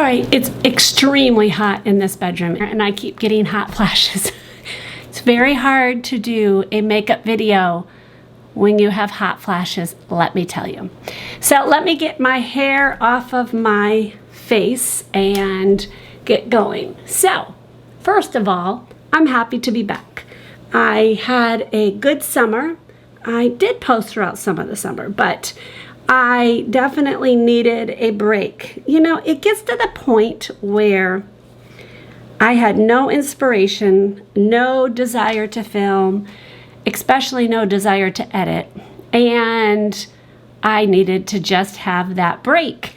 Sorry, it's extremely hot in this bedroom and I keep getting hot flashes. It's very hard to do a makeup video when you have hot flashes, let me tell you. So let me get my hair off of my face and get going. So, first of all, I'm happy to be back. I had a good summer. I did post throughout some of the summer, but I definitely needed a break. You know, it gets to the point where I had no inspiration, no desire to film, especially no desire to edit, and I needed to just have that break.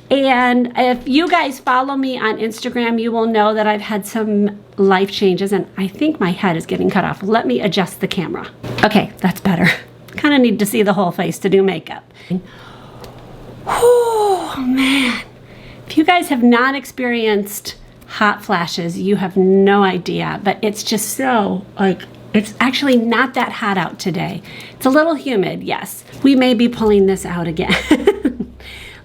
And if you guys follow me on Instagram, you will know that I've had some life changes, and I think my head is getting cut off. Let me adjust the camera. Okay, that's better. Kind of need to see the whole face to do makeup. Oh man, if you guys have not experienced hot flashes, you have no idea, but it's just so, like, it's actually not that hot out today. It's a little humid, yes. We may be pulling this out again.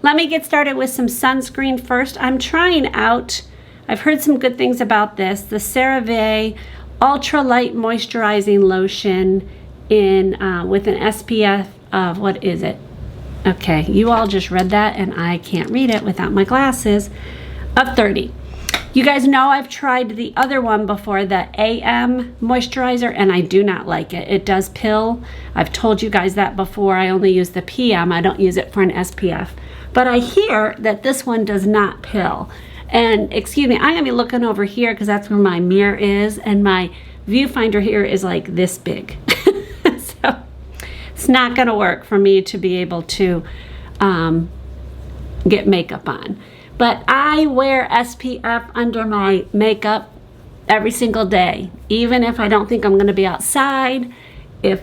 Let me get started with some sunscreen first. I'm trying out, I've heard some good things about this, the CeraVe Ultra Light Moisturizing Lotion in with an SPF of, what is it? Okay, you all just read that and I can't read it without my glasses, of 30. You guys know I've tried the other one before, the AM moisturizer, and I do not like it. It does pill. I've told you guys that before. I only use the PM. I don't use it for an SPF. But I hear that this one does not pill. And excuse me, I'm gonna be looking over here because that's where my mirror is, and my viewfinder here is like this big. So it's not gonna work for me to be able to get makeup on. But I wear SPF under my makeup every single day, even if I don't think I'm gonna be outside, if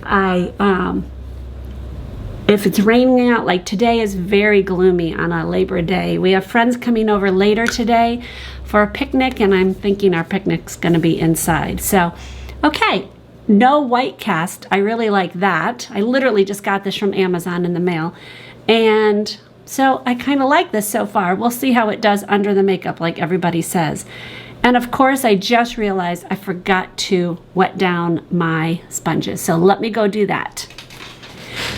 it's raining out, like today is very gloomy on a Labor Day. We have friends coming over later today for a picnic, and I'm thinking our picnic's gonna be inside. So, okay, no white cast. I really like that. I literally just got this from Amazon in the mail. And so I kind of like this so far. We'll see how it does under the makeup, like everybody says. And of course, I just realized I forgot to wet down my sponges. So let me go do that.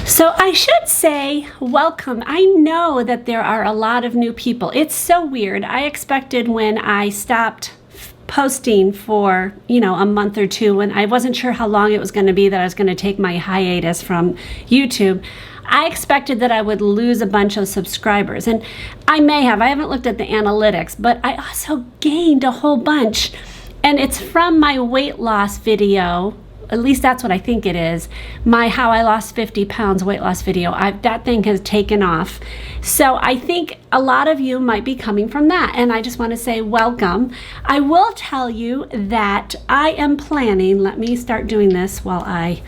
So I should say welcome. I know that there are a lot of new people. It's so weird. I expected when I stopped posting for, you know, a month or two, when I wasn't sure how long it was going to be that I was going to take my hiatus from YouTube, I expected that I would lose a bunch of subscribers, and I may have. I haven't looked at the analytics, but I also gained a whole bunch, and it's from my weight loss video. At least that's what I think it is. My how I lost 50 pounds weight loss video. That thing has taken off. So I think a lot of you might be coming from that. And I just want to say welcome. I will tell you that I am planning, let me start doing this while I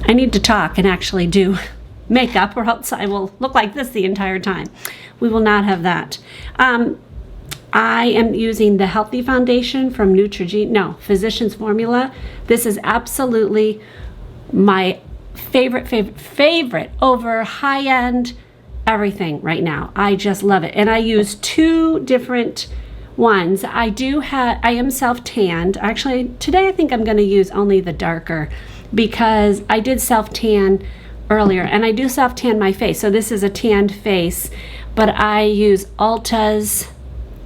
need to talk and actually do makeup, or else I will look like this the entire time. We will not have that. I am using the Healthy Foundation from Physicians Formula. This is absolutely my favorite over high-end everything right now. I just love it. And I use two different ones. I am self-tanned. Actually, today I think I'm gonna use only the darker because I did self-tan earlier, and I do self-tan my face. So this is a tanned face, but I use Ulta's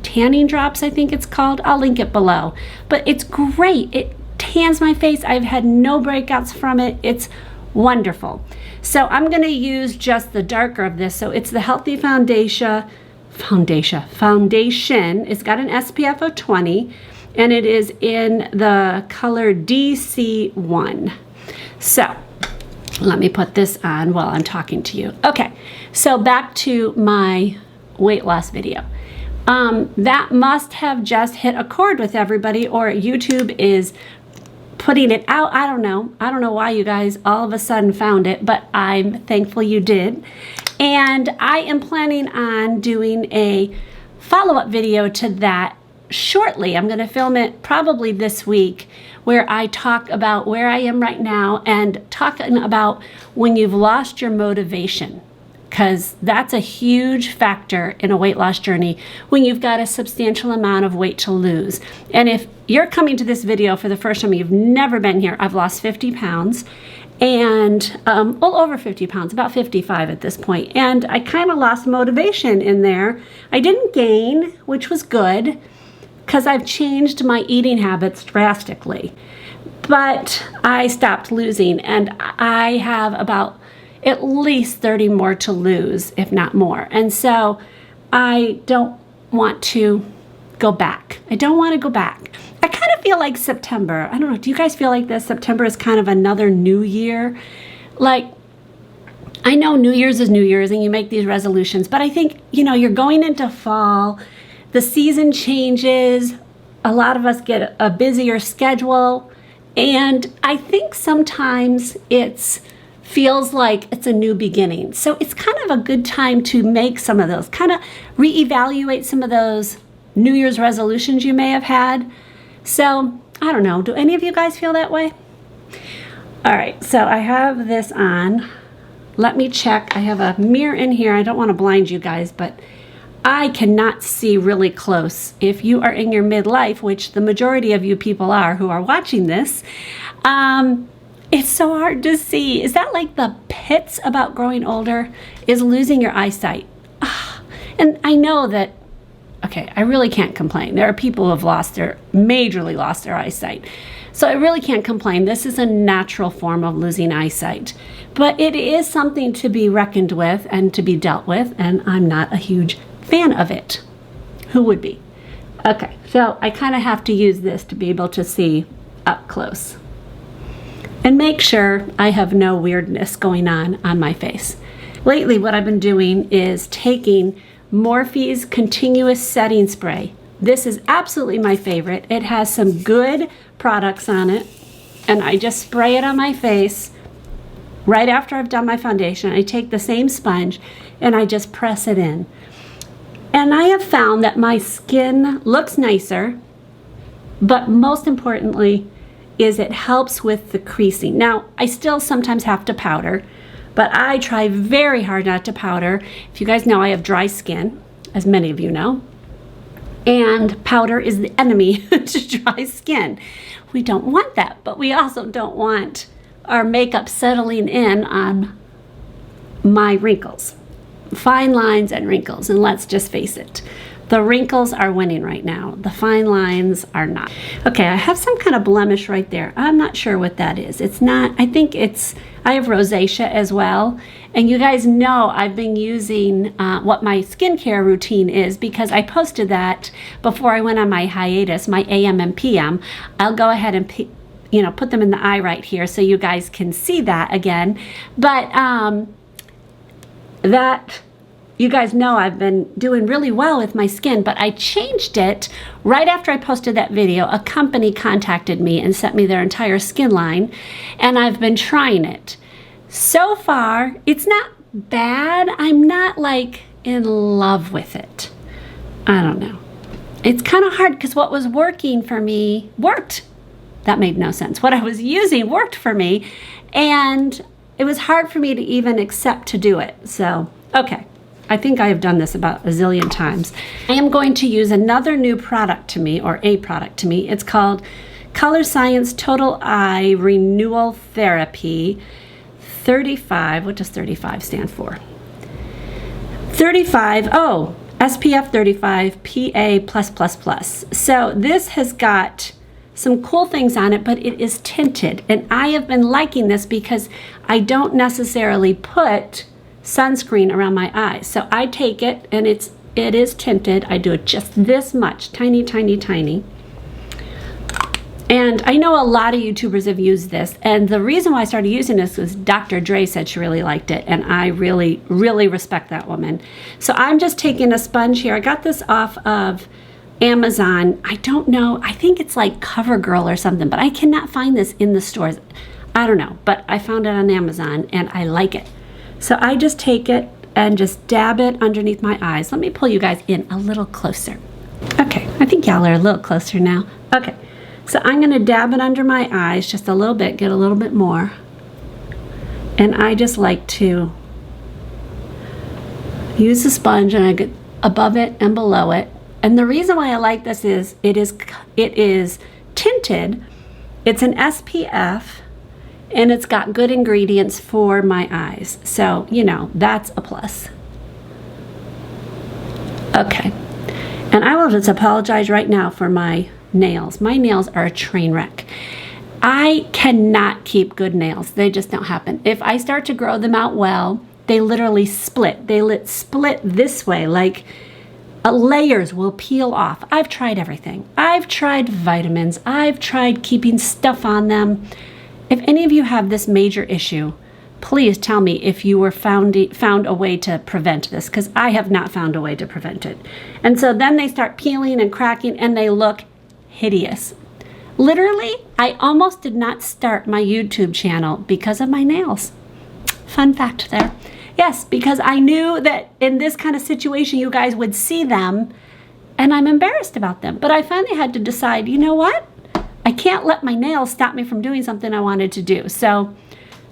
tanning drops, I think it's called. I'll link it below. But it's great. It tans my face. I've had no breakouts from it. It's wonderful. So I'm going to use just the darker of this. So it's the Healthy Foundation. It's got an SPF of 20, and it is in the color DC1. So let me put this on while I'm talking to you. Okay, so back to my weight loss video. That must have just hit a chord with everybody, or YouTube is putting it out. I don't know. I don't know why you guys all of a sudden found it, but I'm thankful you did. And I am planning on doing a follow-up video to that shortly. I'm going to film it probably this week, where I talk about where I am right now and talking about when you've lost your motivation. because that's a huge factor in a weight loss journey when you've got a substantial amount of weight to lose. And if you're coming to this video for the first time, you've never been here, I've lost 50 pounds and well over 50 pounds, about 55 at this point. And I kind of lost motivation in there. I didn't gain, which was good because I've changed my eating habits drastically. But I stopped losing, and I have about at least 30 more to lose, if not more. And so I don't want to go back. I don't want to go back. I kind of feel like September, I don't know, do you guys feel like this? September is kind of another new year. Like, I know New Year's is New Year's and you make these resolutions, but I think, you know, you're going into fall, the season changes, a lot of us get a busier schedule, and I think sometimes it feels like it's a new beginning. So it's kind of a good time to make some of those, kind of reevaluate some of those New Year's resolutions you may have had. So I don't know, do any of you guys feel that way? All right, so I have this on. Let me check. I have a mirror in here. I don't want to blind you guys, but I cannot see really close. If you are in your midlife, which the majority of you people are who are watching this, it's so hard to see. Is that like the pits about growing older? Is losing your eyesight? And I know that, okay, I really can't complain. There are people who have majorly lost their eyesight. So I really can't complain. This is a natural form of losing eyesight. But it is something to be reckoned with and to be dealt with, and I'm not a huge fan of it. Who would be? Okay, so I kind of have to use this to be able to see up close. And make sure I have no weirdness going on my face. Lately, what I've been doing is taking Morphe's Continuous Setting Spray. This is absolutely my favorite. It has some good products on it, and I just spray it on my face right after I've done my foundation. I take the same sponge and I just press it in. And I have found that my skin looks nicer, but most importantly is it helps with the creasing. Now, I still sometimes have to powder, but I try very hard not to powder. If you guys know, I have dry skin, as many of you know, and powder is the enemy to dry skin. We don't want that, but we also don't want our makeup settling in on my wrinkles. Fine lines and wrinkles, and let's just face it, the wrinkles are winning right now. The fine lines are not. Okay, I have some kind of blemish right there. I'm not sure what that is. It's not, I think it's, I have rosacea as well. And you guys know I've been using what my skincare routine is because I posted that before I went on my hiatus, my AM and PM. I'll go ahead and put them in the eye right here so you guys can see that again. But that, you guys know I've been doing really well with my skin, but I changed it right after I posted that video. A company contacted me and sent me their entire skin line, and I've been trying it. So far, it's not bad. I'm not like in love with it. I don't know. It's kind of hard because what was working for me worked. That made no sense. What I was using worked for me, and it was hard for me to even accept to do it. So, okay. I think I have done this about a zillion times. I am going to use another new product to me, or a product to me. It's called Color Science Total Eye Renewal Therapy 35. What does 35 stand for? 35, oh, SPF 35 PA+++. So this has got some cool things on it, but it is tinted. And I have been liking this because I don't necessarily put sunscreen around my eyes. So I take it and it is tinted. I do it just this much, tiny, tiny, tiny. And I know a lot of YouTubers have used this, and the reason why I started using this was Dr. Dre said she really liked it, and I really, really respect that woman. So I'm just taking a sponge here. I got this off of Amazon. I don't know, I think it's like CoverGirl or something, but I cannot find this in the stores. I don't know, but I found it on Amazon and I like it. So I just take it and just dab it underneath my eyes. Let me pull you guys in a little closer. Okay, I think y'all are a little closer now. Okay, so I'm gonna dab it under my eyes just a little bit, get a little bit more. And I just like to use the sponge and I get above it and below it. And the reason why I like this is it is tinted. It's an SPF and it's got good ingredients for my eyes. So, you know, that's a plus. Okay. And I will just apologize right now for my nails. My nails are a train wreck. I cannot keep good nails. They just don't happen. If I start to grow them out well, they literally split. They split this way, like layers will peel off. I've tried everything. I've tried vitamins. I've tried keeping stuff on them. If any of you have this major issue, please tell me if you were found a way to prevent this, because I have not found a way to prevent it. And so then they start peeling and cracking and they look hideous. Literally, I almost did not start my YouTube channel because of my nails. Fun fact there. Yes, because I knew that in this kind of situation, you guys would see them and I'm embarrassed about them. But I finally had to decide, you know what? I can't let my nails stop me from doing something I wanted to do. So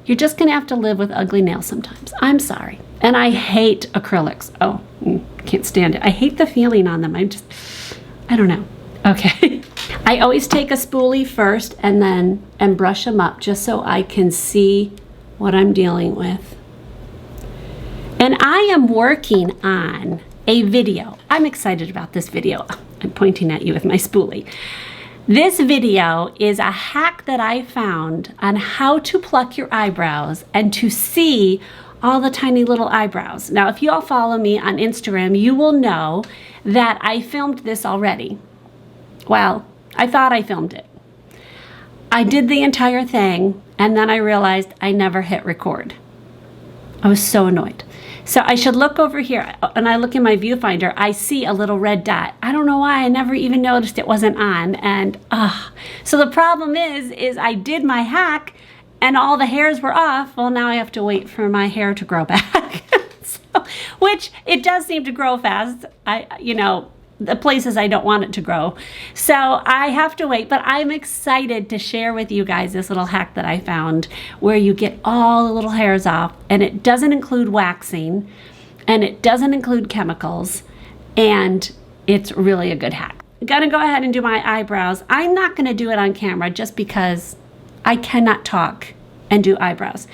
you're just gonna have to live with ugly nails sometimes. I'm sorry. And I hate acrylics. Oh, can't stand it. I hate the feeling on them. I don't know. Okay. I always take a spoolie first and brush them up just so I can see what I'm dealing with. And I am working on a video. I'm excited about this video. I'm pointing at you with my spoolie. This video is a hack that I found on how to pluck your eyebrows and to see all the tiny little eyebrows. Now, if you all follow me on Instagram, you will know that I filmed this already. Well, I thought I filmed it. I did the entire thing, and then I realized I never hit record. I was so annoyed. So I should look over here, and I look in my viewfinder, I see a little red dot. I don't know why, I never even noticed it wasn't on, and so the problem is I did my hack, and all the hairs were off. Well, now I have to wait for my hair to grow back. Which, it does seem to grow fast. The places I don't want it to grow. So I have to wait, but I'm excited to share with you guys this little hack that I found where you get all the little hairs off, and it doesn't include waxing and it doesn't include chemicals, and it's really a good hack. I'm gonna go ahead and do my eyebrows. I'm not gonna do it on camera just because I cannot talk and do eyebrows.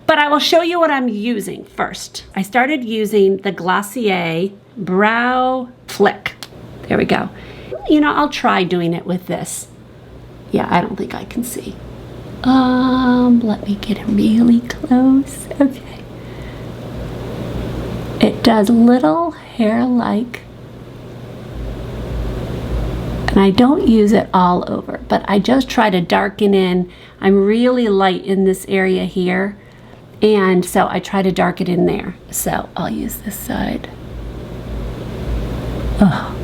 But I will show you what I'm using first. I started using the Glossier Brow Flick. There we go. You know, I'll try doing it with this. Yeah, I don't think I can see. Let me get really close. Okay. It does little hair-like. And I don't use it all over, but I just try to darken in. I'm really light in this area here, and so I try to darken in there. So I'll use this side. Oh.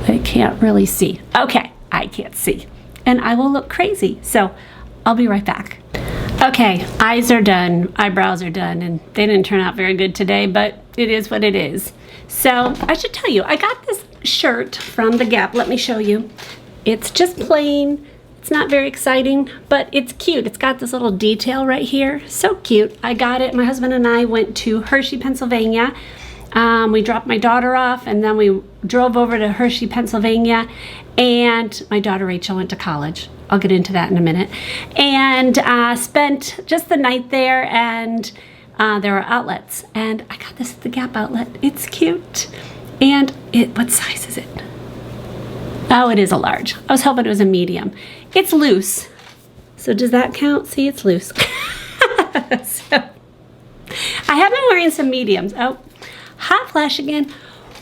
I can't really see. Okay, I can't see. And I will look crazy. So I'll be right back. Okay, eyes are done, eyebrows are done, and they didn't turn out very good today, but it is what it is. So I should tell you, I got this shirt from the Gap. Let me show you. It's just plain. It's not very exciting, but it's cute. It's got this little detail right here. So cute. I got it. My husband and I went to Hershey, Pennsylvania. We dropped my daughter off, and then we drove over to Hershey, Pennsylvania, and my daughter Rachel went to college. I'll get into that in a minute. And spent just the night there, and there were outlets. And I got this at the Gap outlet. It's cute. And what size is it? Oh, it is a large. I was hoping it was a medium. It's loose. So does that count? See, it's loose. So I have been wearing some mediums. Oh. Hot flash again.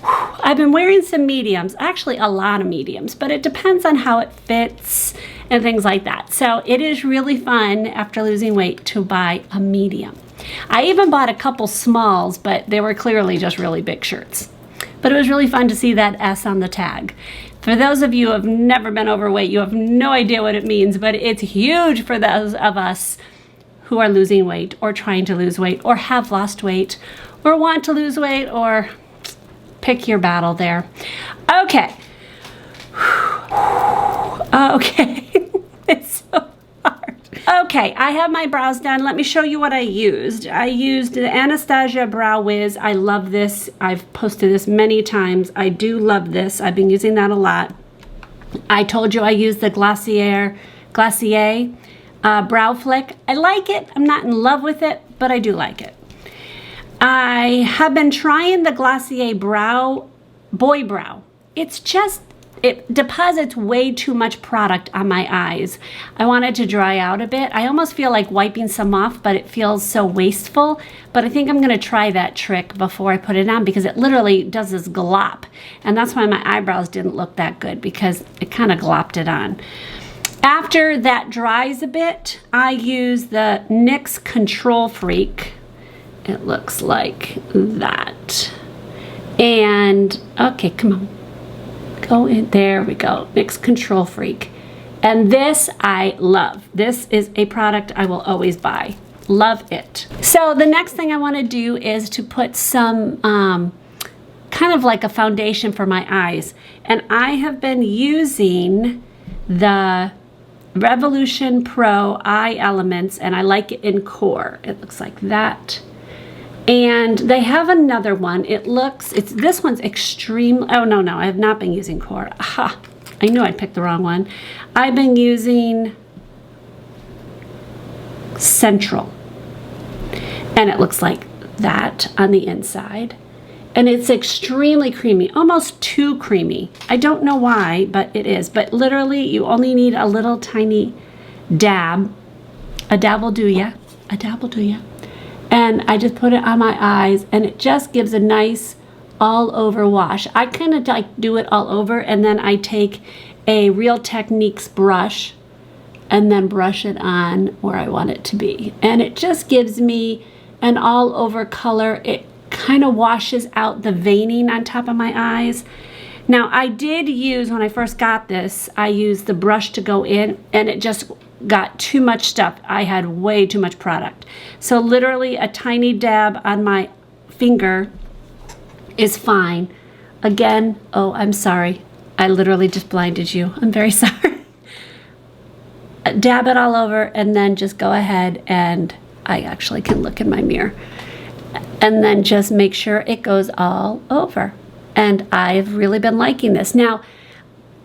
I've been wearing some mediums, actually a lot of mediums, but it depends on how it fits and things like that. So it is really fun after losing weight to buy a medium. I even bought a couple smalls, but they were clearly just really big shirts. But it was really fun to see that S on the tag. For those of you who have never been overweight, you have no idea what it means, but it's huge for those of us who are losing weight or trying to lose weight or have lost weight or want to lose weight, or pick your battle there. Okay. Okay. It's so hard. Okay, I have my brows done. Let me show you what I used. I used the Anastasia Brow Wiz. I love this. I've posted this many times. I do love this. I've been using that a lot. I told you I used the Glacier Brow Flick. I like it. I'm not in love with it, but I do like it. I have been trying the Glacier Boy Brow. It's just, it deposits way too much product on my eyes. I want it to dry out a bit. I almost feel like wiping some off, but it feels so wasteful. But I think I'm gonna try that trick before I put it on, because it literally does this glop. And that's why my eyebrows didn't look that good, because it kind of glopped it on. After that dries a bit, I use the NYX Control Freak. It looks like that. And, okay, come on. Go in, there we go, NYX Control Freak. And this I love. This is a product I will always buy. Love it. So the next thing I want to do is to put some kind of like a foundation for my eyes. And I have been using the Revolution Pro Eye Elements, and I like it in Core. It looks like that. And they have another one. This one's extreme. Oh, no, I have not been using Core. Aha, I knew I picked the wrong one. I've been using Central. And it looks like that on the inside. And it's extremely creamy, almost too creamy. I don't know why, but it is. But literally, you only need a little tiny dab. A dab will do ya. A dab will do ya. And I just put it on my eyes, and it just gives a nice all over wash. I kind of like do it all over, and then I take a Real Techniques brush and then brush it on where I want it to be. And it just gives me an all over color. It kind of washes out the veining on top of my eyes. Now I did use, when I first got this, I used the brush to go in, and it just got too much stuff. I had way too much product. So literally a tiny dab on my finger is fine. Again, oh, I'm sorry. I literally just blinded you. I'm very sorry. Dab it all over, and then just go ahead, and I actually can look in my mirror. And then just make sure it goes all over. And I've really been liking this. Now,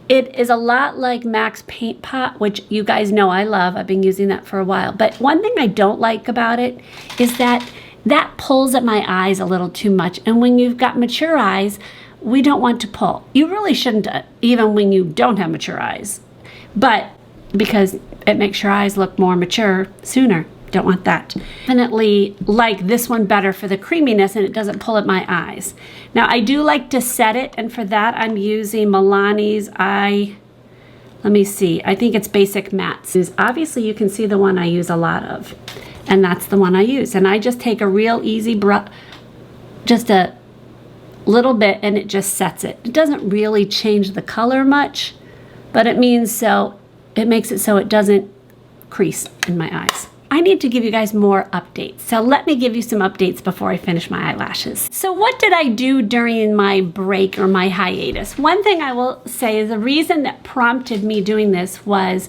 it is a lot like MAC's Paint Pot, which you guys know I love. I've been using that for a while. But one thing I don't like about it is that pulls at my eyes a little too much. And when you've got mature eyes, we don't want to pull. You really shouldn't, even when you don't have mature eyes. But because it makes your eyes look more mature sooner. Don't want that. Definitely like this one better for the creaminess, and it doesn't pull at my eyes. Now I do like to set it, and for that I'm using Milani's let me see, I think it's Basic Mattes. Obviously you can see the one I use a lot of, and that's the one I use. And I just take a real easy brush, just a little bit, and it just sets it. It doesn't really change the color much, but it makes it so it doesn't crease in my eyes. I need to give you guys more updates. So let me give you some updates before I finish my eyelashes. So what did I do during my break or my hiatus? One thing I will say is the reason that prompted me doing this was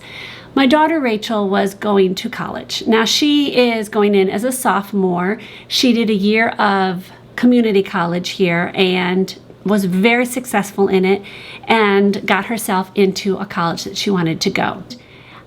my daughter Rachel was going to college. Now she is going in as a sophomore. She did a year of community college here and was very successful in it and got herself into a college that she wanted to go.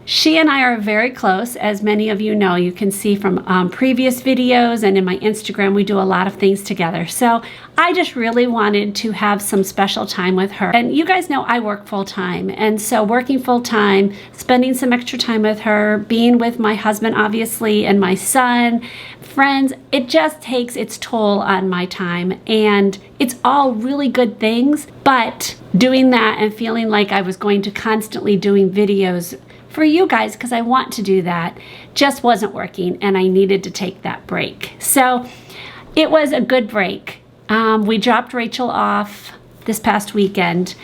She and I are very close, as many of you know. You can see from previous videos, and in my Instagram, we do a lot of things together. So I just really wanted to have some special time with her. And you guys know I work full time. And so working full time, spending some extra time with her, being with my husband, obviously, and my son, friends, it just takes its toll on my time. And it's all really good things, but doing that and feeling like I was going to constantly doing videos for you guys, because I want to do that, just wasn't working, and I needed to take that break. So it was a good break. We dropped Rachel off this past weekend.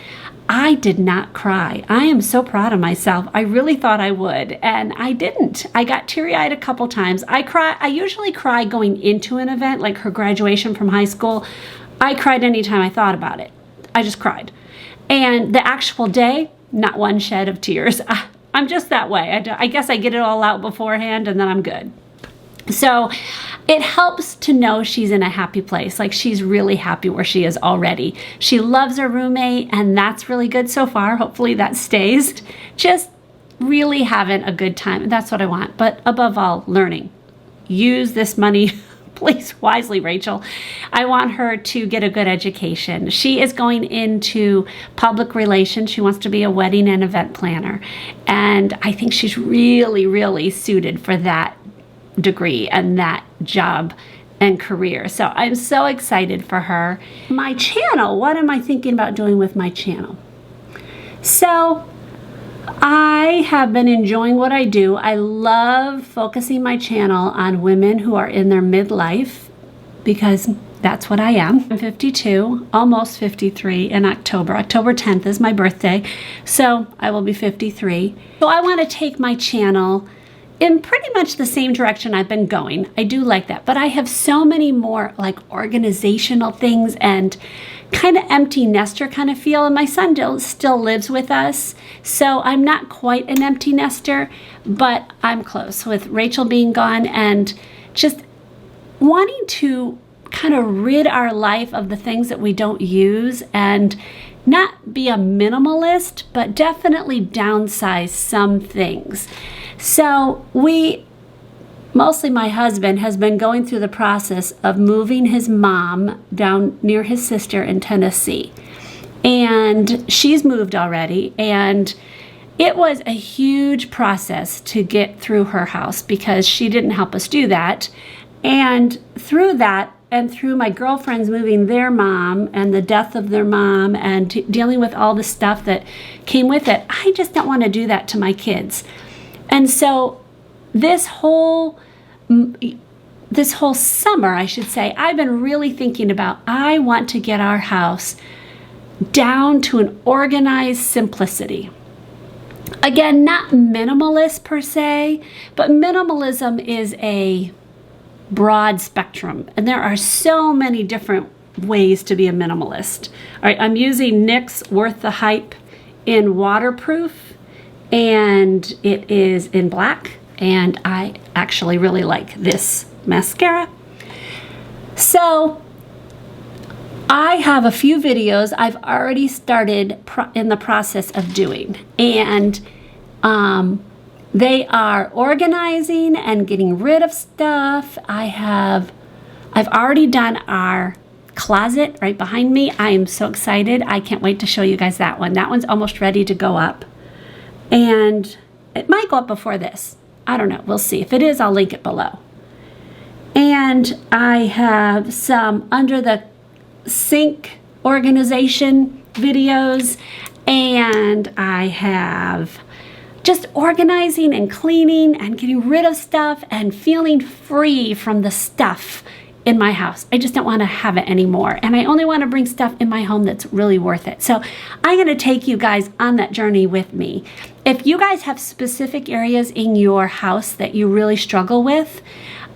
I did not cry. I am so proud of myself. I really thought I would, and I didn't. I got teary-eyed a couple times. I usually cry going into an event, like her graduation from high school. I cried anytime I thought about it. I just cried. And the actual day, not one shed of tears. I'm just that way. I guess I get it all out beforehand and then I'm good. So it helps to know she's in a happy place, like she's really happy where she is already. She loves her roommate, and that's really good so far. Hopefully that stays. Just really having a good time. That's what I want. But above all, learning. Use this money, please, wisely, Rachel. I want her to get a good education. She is going into public relations. She wants to be a wedding and event planner. And I think she's really, really suited for that degree and that job and career. So I'm so excited for her. My channel, what am I thinking about doing with my channel? So I have been enjoying what I do. I love focusing my channel on women who are in their midlife because that's what I am. I'm 52, almost 53 in October. October 10th is my birthday, so I will be 53. So I want to take my channel in pretty much the same direction I've been going. I do like that, but I have so many more like organizational things and kind of empty nester kind of feel. And my son still lives with us, so I'm not quite an empty nester, but I'm close with Rachel being gone and just wanting to kind of rid our life of the things that we don't use and not be a minimalist, but definitely downsize some things. So mostly my husband has been going through the process of moving his mom down near his sister in Tennessee. And she's moved already, and it was a huge process to get through her house because she didn't help us do that. And through that, and through my girlfriends moving their mom and the death of their mom and dealing with all the stuff that came with it, I just don't want to do that to my kids. And so this whole summer, I should say, I've been really thinking about, I want to get our house down to an organized simplicity. Again, not minimalist per se, but minimalism is a broad spectrum, and there are so many different ways to be a minimalist. All right, I'm using NYX Worth the Hype in waterproof, and it is in black, and I actually really like this mascara. So I have a few videos I've already started in the process of doing, and they are organizing and getting rid of stuff. I've already done our closet right behind me. I am so excited. I can't wait to show you guys that one. That one's almost ready to go up. And it might go up before this. I don't know. We'll see. If it is, I'll link it below. And I have some under the sink organization videos. And I have just organizing and cleaning and getting rid of stuff and feeling free from the stuff in my house. I just don't want to have it anymore. And I only want to bring stuff in my home that's really worth it. So I'm going to take you guys on that journey with me. If you guys have specific areas in your house that you really struggle with,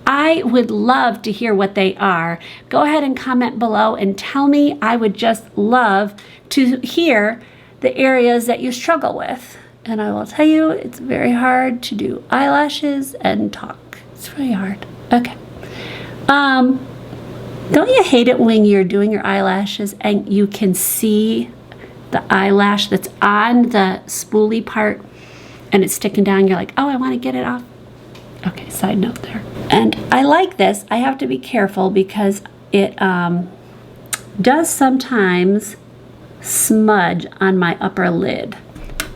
I would love to hear what they are. Go ahead and comment below and tell me. I would just love to hear the areas that you struggle with. And I will tell you, it's very hard to do eyelashes and talk. It's really hard. Okay. Don't you hate it when you're doing your eyelashes and you can see the eyelash that's on the spoolie part and it's sticking down? You're like, oh, I want to get it off. Okay, side note there. And I like this. I have to be careful because it does sometimes smudge on my upper lid.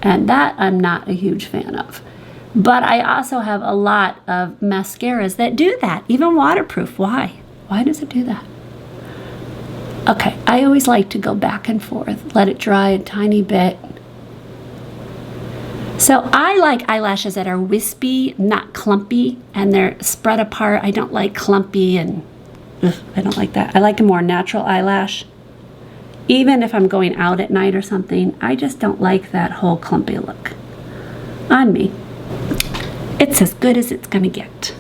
And that I'm not a huge fan of. But I also have a lot of mascaras that do that, even waterproof. Why? Why does it do that? Okay, I always like to go back and forth, let it dry a tiny bit. So I like eyelashes that are wispy, not clumpy, and they're spread apart. I don't like clumpy and I don't like that. I like a more natural eyelash. Even if I'm going out at night or something, I just don't like that whole clumpy look on me. It's as good as it's gonna get.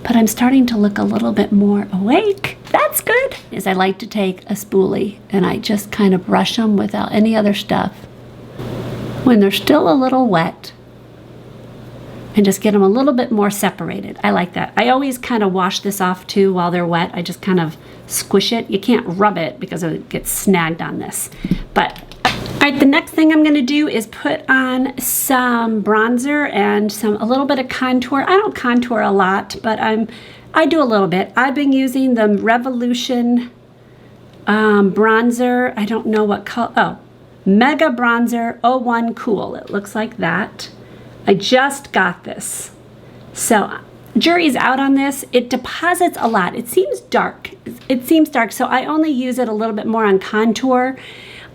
But I'm starting to look a little bit more awake. That's good. Is I like to take a spoolie and I just kind of brush them without any other stuff. When they're still a little wet, and just get them a little bit more separated. I like that. I always kind of wash this off too while they're wet. I just kind of squish it. You can't rub it because it gets snagged on this. But all right, the next thing I'm going to do is put on some bronzer and a little bit of contour. I don't contour a lot, but I do a little bit. I've been using the Revolution bronzer. I don't know what color. Oh, Mega Bronzer 01 Cool. It looks like that. I just got this. So jury's out on this. It deposits a lot. It seems dark. So I only use it a little bit more on contour.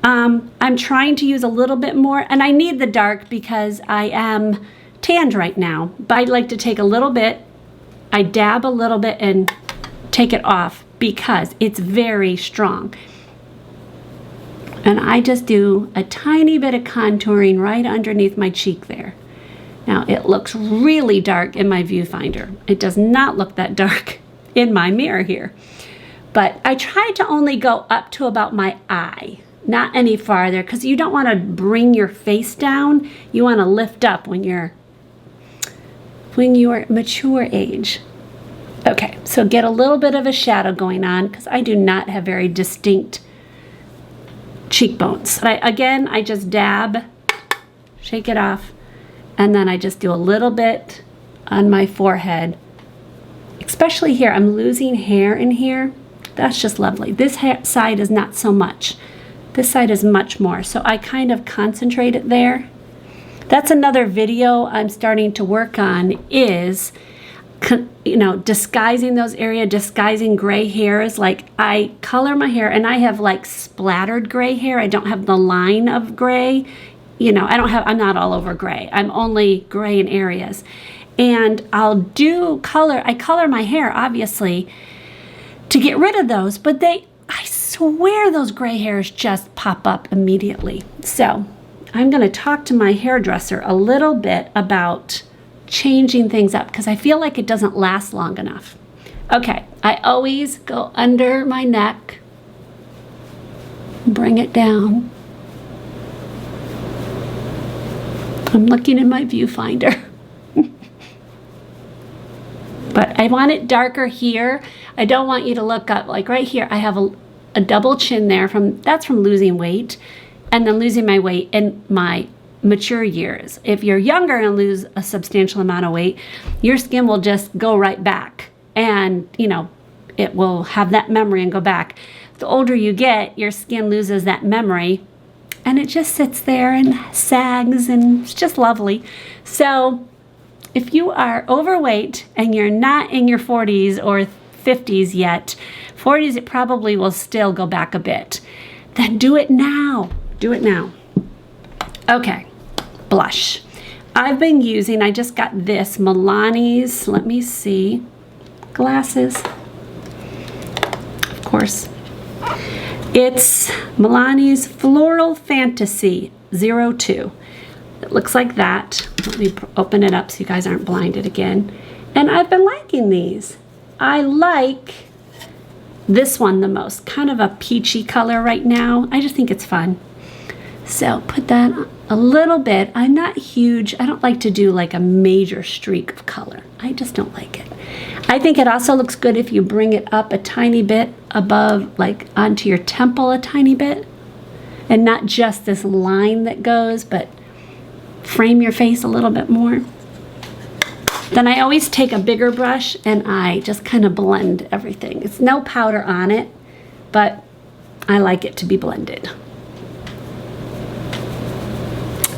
I'm trying to use a little bit more, and I need the dark because I am tanned right now. But I like to take a little bit, I dab a little bit and take it off because it's very strong. And I just do a tiny bit of contouring right underneath my cheek there. Now it looks really dark in my viewfinder. It does not look that dark in my mirror here. But I try to only go up to about my eye, not any farther, because you don't want to bring your face down. You want to lift up when you're mature age. Okay, so get a little bit of a shadow going on because I do not have very distinct cheekbones. But I just dab, shake it off, and then I just do a little bit on my forehead. Especially here, I'm losing hair in here. That's just lovely. This side is not so much. This side is much more. So I kind of concentrate it there. That's another video I'm starting to work on is, disguising those areas, disguising gray hairs. Like I color my hair and I have like splattered gray hair. I don't have the line of gray. I'm not all over gray. I'm only gray in areas. And I'll do color. I color my hair, obviously, to get rid of those, but I swear those gray hairs just pop up immediately. So I'm going to talk to my hairdresser a little bit about changing things up because I feel like it doesn't last long enough. Okay, I always go under my neck, bring it down. I'm looking in my viewfinder. But I want it darker here. I don't want you to look up. Like right here, I have a double chin there. That's from losing weight and then losing my weight in my mature years. If you're younger and lose a substantial amount of weight, your skin will just go right back. And, it will have that memory and go back. The older you get, your skin loses that memory and it just sits there and sags and it's just lovely. So if you are overweight and you're not in your 40s or 50s yet, 40s it probably will still go back a bit. Then do it now. Do it now. Okay, blush. I've been using, I just got this, Milani's, let me see, glasses. Of course. It's Milani's Floral Fantasy 02. It looks like that. Let me open it up so you guys aren't blinded again. And I've been liking these. I like this one the most. Kind of a peachy color right now. I just think it's fun. So put that on a little bit. I'm not huge. I don't like to do like a major streak of color. I just don't like it. I think it also looks good if you bring it up a tiny bit above, like onto your temple a tiny bit. And not just this line that goes, but frame your face a little bit more. Then I always take a bigger brush and I just kind of blend everything. It's no powder on it, but I like it to be blended.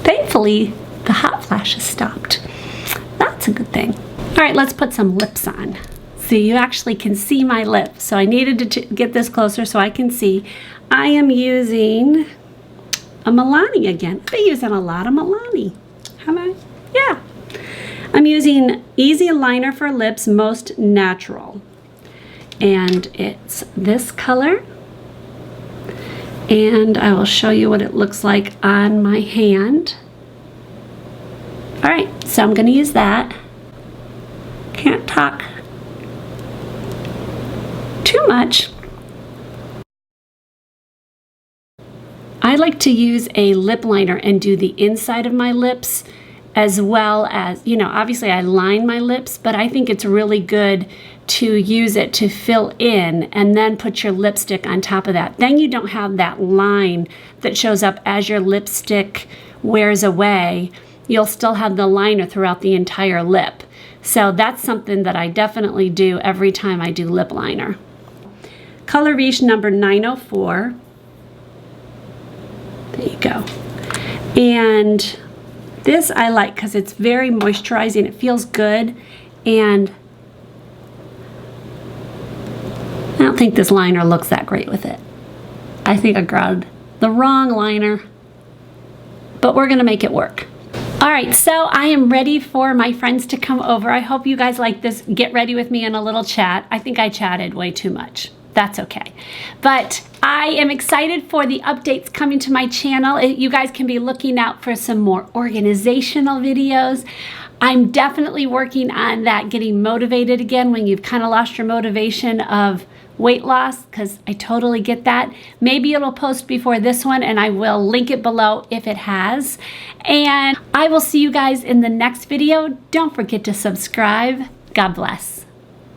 Thankfully, the hot flash has stopped. That's a good thing. All right, let's put some lips on. So you actually can see my lips. So I needed to get this closer so I can see. I am using a Milani again. I've been using a lot of Milani. Have I? Yeah. I'm using Easy Liner for Lips Most Natural. And it's this color. And I will show you what it looks like on my hand. All right, so I'm going to use that. Can't talk too much. I like to use a lip liner and do the inside of my lips as well as, you know, obviously I line my lips, but I think it's really good to use it to fill in and then put your lipstick on top of that. Then you don't have that line that shows up as your lipstick wears away. You'll still have the liner throughout the entire lip. So that's something that I definitely do every time I do lip liner. Color Riche number 904. There you go. And this I like because it's very moisturizing. It feels good. And I don't think this liner looks that great with it. I think I grabbed the wrong liner, but we're gonna make it work. All right, so I am ready for my friends to come over. I hope you guys like this get ready with me in a little chat. I think I chatted way too much. That's okay. But I am excited for the updates coming to my channel. You guys can be looking out for some more organizational videos. I'm definitely working on that, getting motivated again when you've kind of lost your motivation of weight loss, because I totally get that. Maybe it'll post before this one and I will link it below if it has. And I will see you guys in the next video. Don't forget to subscribe. God bless.